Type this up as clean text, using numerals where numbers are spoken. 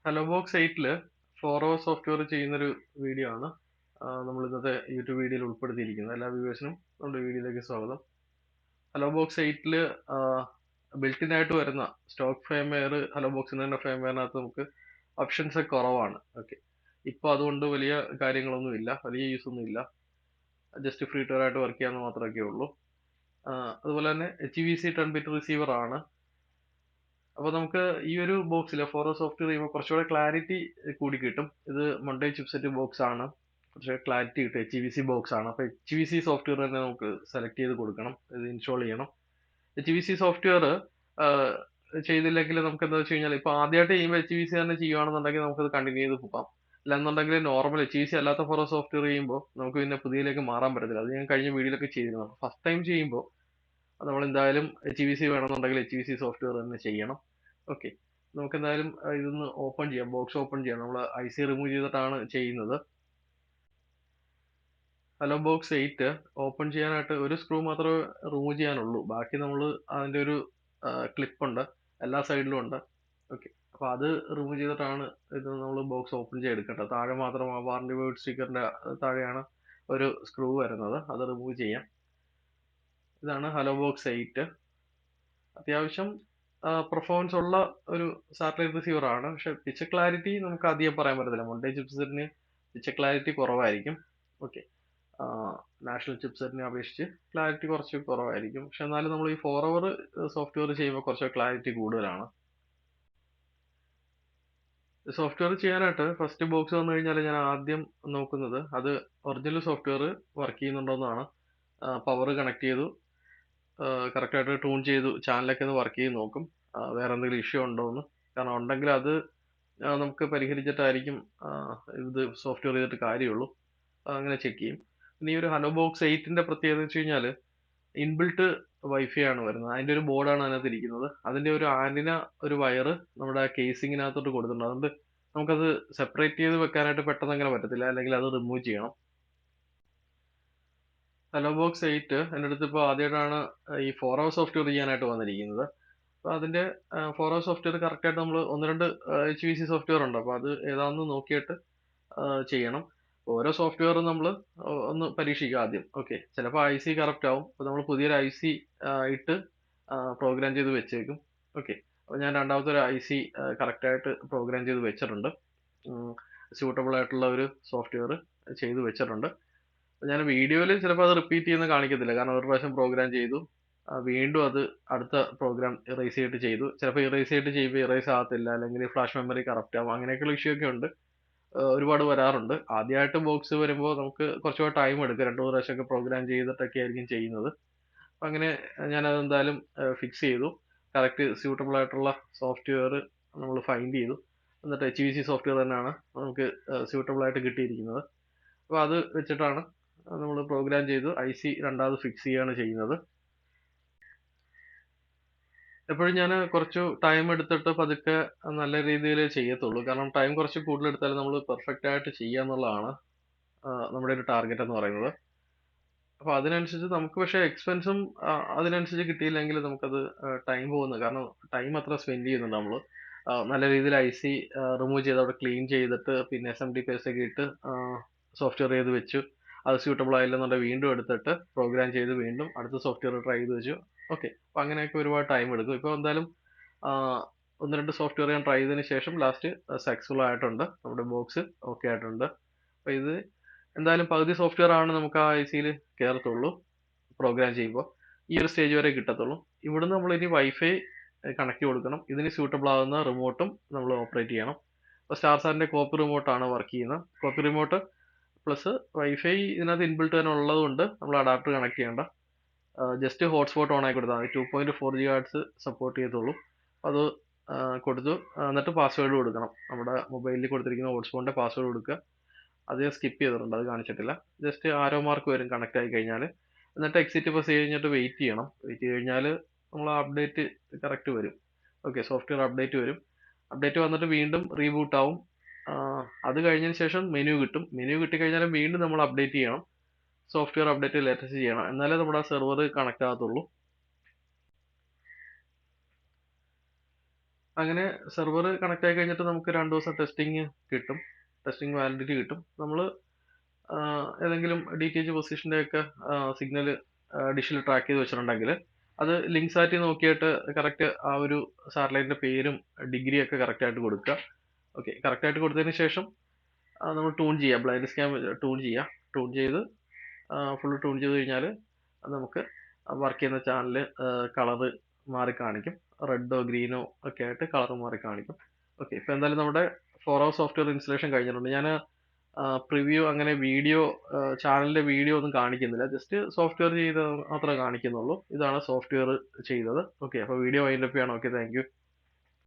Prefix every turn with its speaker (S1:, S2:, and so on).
S1: Hello box 8 four അവർ software ചെയ്യുന്നൊരു video ആണ് നമ്മൾ ഇന്നത്തെ യൂട്യൂബ് വീഡിയോയിൽ ഉൾപ്പെടുത്തിയിരിക്കുന്നത്. എല്ലാ വ്യൂവേഴ്സിനും നമ്മുടെ വീഡിയോയിലേക്ക് സ്വാഗതം. ഹലോ ബോക്സ് 8 ബിൽറ്റിൻ ആയിട്ട് വരുന്ന സ്റ്റോക്ക് ഫേംവെയർ ഹലോ ബോക്സിന് തന്നെ ഫേംവെയറിനകത്ത് നമുക്ക് ഓപ്ഷൻസ് ഒക്കെ കുറവാണ്. ഓക്കെ, ഇപ്പോൾ അതുകൊണ്ട് വലിയ കാര്യങ്ങളൊന്നും ഇല്ല, വലിയ യൂസ് ഒന്നും ഇല്ല. ജസ്റ്റ് ഫ്രീ ടയർ ആയിട്ട് വർക്ക് ചെയ്യാമെന്ന് മാത്രമേ ഉള്ളൂ. അതുപോലെ തന്നെ HVC 10-bit റിസീവർ ആണ്. അപ്പോൾ നമുക്ക് ഈ ഒരു ബോക്സിൽ ഫോറോ സോഫ്റ്റ്വെയർ ചെയ്യുമ്പോൾ കുറച്ചുകൂടെ ക്ലാരിറ്റി കൂടി കിട്ടും. ഇത് മൊണ്ടേ ചിപ്സെറ്റ് ബോക്സ് ആണ്, കുറച്ച് ക്ലാരിറ്റി കിട്ടും. HVC ബോക്സ് ആണ്. അപ്പോൾ HVC സോഫ്റ്റ്വെയർ തന്നെ നമുക്ക് സെലക്ട് ചെയ്ത് കൊടുക്കണം, ഇത് ഇൻസ്റ്റാൾ ചെയ്യണം. HVC സോഫ്റ്റ്വെയർ ചെയ്തില്ലെങ്കിൽ നമുക്ക് എന്താ വെച്ച് കഴിഞ്ഞാൽ ഇപ്പോൾ ആദ്യമായിട്ട് ചെയ്യുമ്പോൾ HVC തന്നെ ചെയ്യുകയാണെന്നുണ്ടെങ്കിൽ നമുക്കത് കണ്ടിന്യൂ ചെയ്ത് പോകാം. അല്ലാന്നുണ്ടെങ്കിൽ നോർമൽ HVC അല്ലാത്ത ഫോറോ സോഫ്റ്റ്വെയർ ചെയ്യുമ്പോൾ നമുക്ക് പിന്നെ പുതിയതിലേക്ക് മാറാൻ പറ്റത്തില്ല. അത് ഞാൻ കഴിഞ്ഞ വീഡിയോയിലൊക്കെ ചെയ്തിരുന്നു. ഫസ്റ്റ് ടൈം ചെയ്യുമ്പോൾ നമ്മൾ എന്തായാലും HVC വേണമെന്നുണ്ടെങ്കിൽ HVC സോഫ്റ്റ്വെയർ തന്നെ ചെയ്യണം. ഓക്കെ, നമുക്ക് എന്തായാലും ഇതൊന്ന് ഓപ്പൺ ചെയ്യാം. ബോക്സ് ഓപ്പൺ ചെയ്യാം. നമ്മൾ IC റിമൂവ് ചെയ്തിട്ടാണ് ചെയ്യുന്നത്. ഹലോ ബോക്സ് 8 ഓപ്പൺ ചെയ്യാനായിട്ട് ഒരു സ്ക്രൂ മാത്രമേ റിമൂവ് ചെയ്യാനുള്ളൂ. ബാക്കി നമ്മൾ അതിൻ്റെ ഒരു ക്ലിപ്പ് ഉണ്ട്, എല്ലാ സൈഡിലും ഉണ്ട്. ഓക്കെ, അപ്പോൾ അത് റിമൂവ് ചെയ്തിട്ടാണ് ഇത് നമ്മൾ ബോക്സ് ഓപ്പൺ ചെയ്തെടുക്കേണ്ടത്. താഴെ മാത്രം ആ വാറണ്ടി വേർഡ് സ്റ്റിക്കറിൻ്റെ താഴെയാണ് ഒരു സ്ക്രൂ വരുന്നത്, അത് റിമൂവ് ചെയ്യാം. ഇതാണ് ഹലോ ബോക്സ് 8. അത്യാവശ്യം പെർഫോമൻസ് ഉള്ള ഒരു സാറ്റലൈറ്റ് റിസീവർ ആണ്. പക്ഷെ പിക്ചർ ക്ലാരിറ്റി നമുക്ക് അധികം പറയാൻ പറ്റത്തില്ല. മൊണ്ടേ ചിപ്സെറ്റിന് പിക്ചർ ക്ലാരിറ്റി കുറവായിരിക്കും. ഓക്കെ, നാഷണൽ ചിപ്സെറ്റിനെ അപേക്ഷിച്ച് ക്ലാരിറ്റി കുറച്ച് കുറവായിരിക്കും. പക്ഷെ എന്നാലും നമ്മൾ ഈ 4 അവർ സോഫ്റ്റ്വെയർ ചെയ്യുമ്പോൾ കുറച്ച് ക്ലാരിറ്റി കൂടുതലാണ്. സോഫ്റ്റ്വെയർ ചെയ്യാനായിട്ട് ഫസ്റ്റ് ബോക്സ് വന്നു കഴിഞ്ഞാൽ ഞാൻ ആദ്യം നോക്കുന്നത് അത് ഒറിജിനൽ സോഫ്റ്റ്വെയർ വർക്ക് ചെയ്യുന്നുണ്ടോയെന്നാണ്. പവർ കണക്ട് ചെയ്തു, കറക്റ്റായിട്ട് ട്യൂൺ ചെയ്തു, ചാനലൊക്കെ ഒന്ന് വർക്ക് ചെയ്ത് നോക്കും വേറെ എന്തെങ്കിലും ഇഷ്യൂ ഉണ്ടോ എന്ന്. കാരണം ഉണ്ടെങ്കിൽ അത് നമുക്ക് പരിഹരിച്ചിട്ടായിരിക്കും ഇത് സോഫ്റ്റ്വെയർ ചെയ്തിട്ട് കാര്യമുള്ളൂ. അങ്ങനെ ചെക്ക് ചെയ്യും. പിന്നെ ഈ ഒരു ഹലോ ബോക്സ് 8ൻ്റെ പ്രത്യേകത വെച്ച് കഴിഞ്ഞാൽ ഇൻബിൽട്ട് വൈഫൈ ആണ് വരുന്നത്. അതിൻ്റെ ഒരു ബോർഡാണ് അതിനകത്ത് ഇരിക്കുന്നത്. അതിൻ്റെ ഒരു ആൻറ്റിന ഒരു വയറ് നമ്മുടെ കേസിങ്ങിനകത്തോട്ട് കൊടുത്തിട്ടുണ്ട്. അതുകൊണ്ട് നമുക്കത് സെപ്പറേറ്റ് ചെയ്ത് വെക്കാനായിട്ട് പെട്ടെന്ന് അങ്ങനെ പറ്റത്തില്ല, അല്ലെങ്കിൽ അത് റിമൂവ് ചെയ്യണം. ഹലോ ബോക്സ് 8 എൻ്റെ അടുത്ത് ഇപ്പോൾ ആദ്യമായിട്ടാണ് ഈ 4 അവർ സോഫ്റ്റ്വെയർ ചെയ്യാനായിട്ട് വന്നിരിക്കുന്നത്. അപ്പോൾ അതിൻ്റെ 4 അവർ സോഫ്റ്റ്വെയർ കറക്റ്റായിട്ട് നമ്മൾ 1-2 HVC സോഫ്റ്റ്വെയർ ഉണ്ട്. അപ്പോൾ അത് ഏതാണെന്ന് നോക്കിയിട്ട് ചെയ്യണം. ഓരോ സോഫ്റ്റ്വെയറും നമ്മൾ ഒന്ന് പരീക്ഷിക്കുക ആദ്യം. ഓക്കെ, ചിലപ്പോൾ IC കറക്റ്റ് ആവും. അപ്പോൾ നമ്മൾ പുതിയൊരു IC ഇട്ട് പ്രോഗ്രാം ചെയ്ത് വെച്ചേക്കും. ഓക്കെ, അപ്പോൾ ഞാൻ രണ്ടാമത്തെ ഒരു IC കറക്റ്റായിട്ട് പ്രോഗ്രാം ചെയ്ത് വെച്ചിട്ടുണ്ട്. സ്യൂട്ടബിൾ ആയിട്ടുള്ള ഒരു സോഫ്റ്റ്വെയർ ചെയ്ത് വെച്ചിട്ടുണ്ട്. ഞാൻ വീഡിയോയിൽ ചിലപ്പോൾ അത് റിപ്പീറ്റ് ചെയ്യുന്ന കാണിക്കത്തില്ല. കാരണം ഒരു പ്രാവശ്യം പ്രോഗ്രാം ചെയ്തു, വീണ്ടും അത് അടുത്ത പ്രോഗ്രാം ഇറേസ് ചെയ്തിട്ട് ചെയ്തു. ചിലപ്പോൾ ഇറേസ് ചെയ്തിട്ട് ചെയ്യുമ്പോൾ ഇറേസ് ആകത്തില്ല, അല്ലെങ്കിൽ ഫ്ലാഷ് മെമ്മറി കറക്റ്റ് ആവും. അങ്ങനെയൊക്കെയുള്ള ഇഷ്യൂ ഒക്കെ ഉണ്ട്, ഒരുപാട് വരാറുണ്ട്. ആദ്യമായിട്ട് ബോക്സ് വരുമ്പോൾ നമുക്ക് കുറച്ചുകൂടെ ടൈം എടുക്കും. 2-3 പ്രാവശ്യമൊക്കെ പ്രോഗ്രാം ചെയ്തിട്ടൊക്കെ ആയിരിക്കും ചെയ്യുന്നത്. അപ്പം അങ്ങനെ ഞാനത് എന്തായാലും ഫിക്സ് ചെയ്തു. കറക്റ്റ് സ്യൂട്ടബിൾ ആയിട്ടുള്ള സോഫ്റ്റ്വെയർ നമ്മൾ ഫൈൻഡ് ചെയ്തു. എന്നിട്ട് HVC സോഫ്റ്റ്വെയർ തന്നെയാണ് നമുക്ക് സ്യൂട്ടബിൾ ആയിട്ട് കിട്ടിയിരിക്കുന്നത്. അപ്പോൾ അത് വെച്ചിട്ടാണ് നമ്മൾ പ്രോഗ്രാം ചെയ്ത് IC രണ്ടാമത് ഫിക്സ് ചെയ്യുകയാണ് ചെയ്യുന്നത്. എപ്പോഴും ഞാൻ കുറച്ച് ടൈം എടുത്തിട്ട് പതുക്കെ നല്ല രീതിയിൽ ചെയ്യത്തുള്ളൂ. കാരണം ടൈം കുറച്ച് കൂടുതൽ എടുത്താൽ നമ്മൾ പെർഫെക്റ്റ് ആയിട്ട് ചെയ്യുക എന്നുള്ളതാണ് നമ്മുടെ ഒരു ടാർഗറ്റ് എന്ന് പറയുന്നത്. അപ്പോൾ അതിനനുസരിച്ച് നമുക്ക് പക്ഷേ എക്സ്പെൻസും അതിനനുസരിച്ച് കിട്ടിയില്ലെങ്കിൽ നമുക്കത് ടൈം പോകുന്നത്. കാരണം ടൈം അത്ര സ്പെൻഡ് ചെയ്യുന്നുണ്ട് നമ്മൾ. നല്ല രീതിയിൽ IC റിമൂവ് ചെയ്ത് അവിടെ ക്ലീൻ ചെയ്തിട്ട് പിന്നെ SMD പേസ്റ്റ് ഒക്കെ ഇട്ട് സോഫ്റ്റ്വെയർ ചെയ്ത് വെച്ചു. അത് സ്യൂട്ടബിൾ ആയില്ലെന്നുണ്ടെങ്കിൽ വീണ്ടും എടുത്തിട്ട് പ്രോഗ്രാം ചെയ്ത് വീണ്ടും അടുത്ത സോഫ്റ്റ്വെയർ ട്രൈ ചെയ്ത് വെച്ചു. ഓക്കെ, അപ്പോൾ അങ്ങനെയൊക്കെ ഒരുപാട് ടൈം എടുക്കും. ഇപ്പോൾ എന്തായാലും 1-2 സോഫ്റ്റ്വെയർ ഞാൻ ട്രൈ ചെയ്തതിന് ശേഷം ലാസ്റ്റ് സക്സസ്ഫുൾ ആയിട്ടുണ്ട്. നമ്മുടെ ബോക്സ് ഓക്കെ ആയിട്ടുണ്ട്. അപ്പോൾ ഇത് എന്തായാലും പകുതി സോഫ്റ്റ്വെയർ ആണ് നമുക്ക് ആ ICയിൽ കയറത്തുള്ളൂ പ്രോഗ്രാം ചെയ്യുമ്പോൾ. ഈ ഒരു സ്റ്റേജ് വരെ കിട്ടത്തുള്ളൂ. ഇവിടുന്ന് നമ്മൾ ഇനി വൈഫൈ കണക്ട് കൊടുക്കണം. ഇതിന് സ്യൂട്ടബിൾ ആകുന്ന റിമോട്ടും നമ്മൾ ഓപ്പറേറ്റ് ചെയ്യണം. അപ്പോൾ സ്റ്റാർസാറിൻ്റെ കോപ്പി റിമോട്ടാണ് വർക്ക് ചെയ്യുന്നത്. കോപ്പി റിമോട്ട് പ്ലസ് വൈഫൈ ഇതിനകത്ത് ഇൻബിൽട്ട് തന്നെ ഉള്ളത് കൊണ്ട് നമ്മൾ അഡാപ്റ്റർ കണക്ട് ചെയ്യേണ്ട. ജസ്റ്റ് ഹോട്ട്സ്പോട്ട് ഓൺ ആക്കി കൊടുത്താൽ മതി. 2.4 GHz സപ്പോർട്ട് ചെയ്യത്തുള്ളൂ. അത് കൊടുത്തു. എന്നിട്ട് പാസ്വേഡ് കൊടുക്കണം. നമ്മുടെ മൊബൈലിൽ കൊടുത്തിരിക്കുന്ന ഹോട്ട്സ്പോട്ടിൻ്റെ പാസ്വേഡ് കൊടുക്കുക. അത് ഞാൻ സ്കിപ്പ് ചെയ്തിട്ടുണ്ട്, അത് കാണിച്ചിട്ടില്ല. ജസ്റ്റ് ആരോ മാർക്ക് വരും കണക്ട് ആയി കഴിഞ്ഞാൽ. എന്നിട്ട് എക്സിറ്റ് പ്രസ് ചെയ്ത് കഴിഞ്ഞിട്ട് വെയിറ്റ് ചെയ്യണം. വെയിറ്റ് ചെയ്ത് കഴിഞ്ഞാൽ നമ്മൾ അപ്ഡേറ്റ് കറക്റ്റ് വരും. ഓക്കെ, സോഫ്റ്റ്വെയർ അപ്ഡേറ്റ് വരും. അപ്ഡേറ്റ് വന്നിട്ട് വീണ്ടും റീബൂട്ട് ആവും. അത് കഴിഞ്ഞതിന് ശേഷം മെനു കിട്ടും. മെനു കിട്ടിക്കഴിഞ്ഞാൽ വീണ്ടും നമ്മൾ അപ്ഡേറ്റ് ചെയ്യണം. സോഫ്റ്റ്വെയർ അപ്ഡേറ്റ് ലേറ്റസ്റ്റ് ചെയ്യണം. എന്നാലേ നമ്മുടെ ആ സെർവർ കണക്ട് ആകത്തുള്ളൂ. അങ്ങനെ സെർവർ കണക്ട് ആയി കഴിഞ്ഞിട്ട് നമുക്ക് 2 ദിവസം ടെസ്റ്റിംഗ് കിട്ടും. ടെസ്റ്റിംഗ് വാലിഡിറ്റി കിട്ടും. നമ്മൾ ഏതെങ്കിലും DTH പൊസിഷന്റെ ഒക്കെ സിഗ്നൽ ഡിഷിൽ ട്രാക്ക് ചെയ്ത് വെച്ചിട്ടുണ്ടെങ്കിൽ അത് ലിങ്ക് സാറ്റ് നോക്കിയിട്ട് കറക്റ്റ് ആ ഒരു സാറ്റലൈറ്റിന്റെ പേരും ഡിഗ്രിയും ഒക്കെ കറക്റ്റ് ആയിട്ട് കൊടുക്കുക. ഓക്കെ, കറക്റ്റ് ആയിട്ട് കൊടുത്തതിന് ശേഷം നമ്മൾ ട്യൂൺ ചെയ്യുക, ബ്ലൈൻഡ് സ്കാൻ ട്യൂൺ ചെയ്യുക. ട്യൂൺ ചെയ്ത് ഫുൾ ട്യൂൺ ചെയ്ത് കഴിഞ്ഞാൽ നമുക്ക് വർക്ക് ചെയ്യുന്ന ചാനൽ കളറ് മാറി കാണിക്കും. റെഡോ ഗ്രീനോ ഒക്കെ ആയിട്ട് കളർ മാറി കാണിക്കും. ഓക്കെ, ഇപ്പൊ എന്തായാലും നമ്മുടെ 4 hour സോഫ്റ്റ്വെയർ ഇൻസ്റ്റലേഷൻ കഴിഞ്ഞിട്ടുണ്ട്. ഞാൻ പ്രിവ്യൂ അങ്ങനെ വീഡിയോ ചാനലിന്റെ വീഡിയോ ഒന്നും കാണിക്കുന്നില്ല, ജസ്റ്റ് സോഫ്റ്റ്വെയർ ചെയ്ത് മാത്രമേ കാണിക്കുന്നുള്ളൂ. ഇതാണ് സോഫ്റ്റ്വെയർ ചെയ്തത്. ഓക്കെ, അപ്പോൾ വീഡിയോ വൈൻഡപ്പ് ചെയ്യണം. Okay, thank you.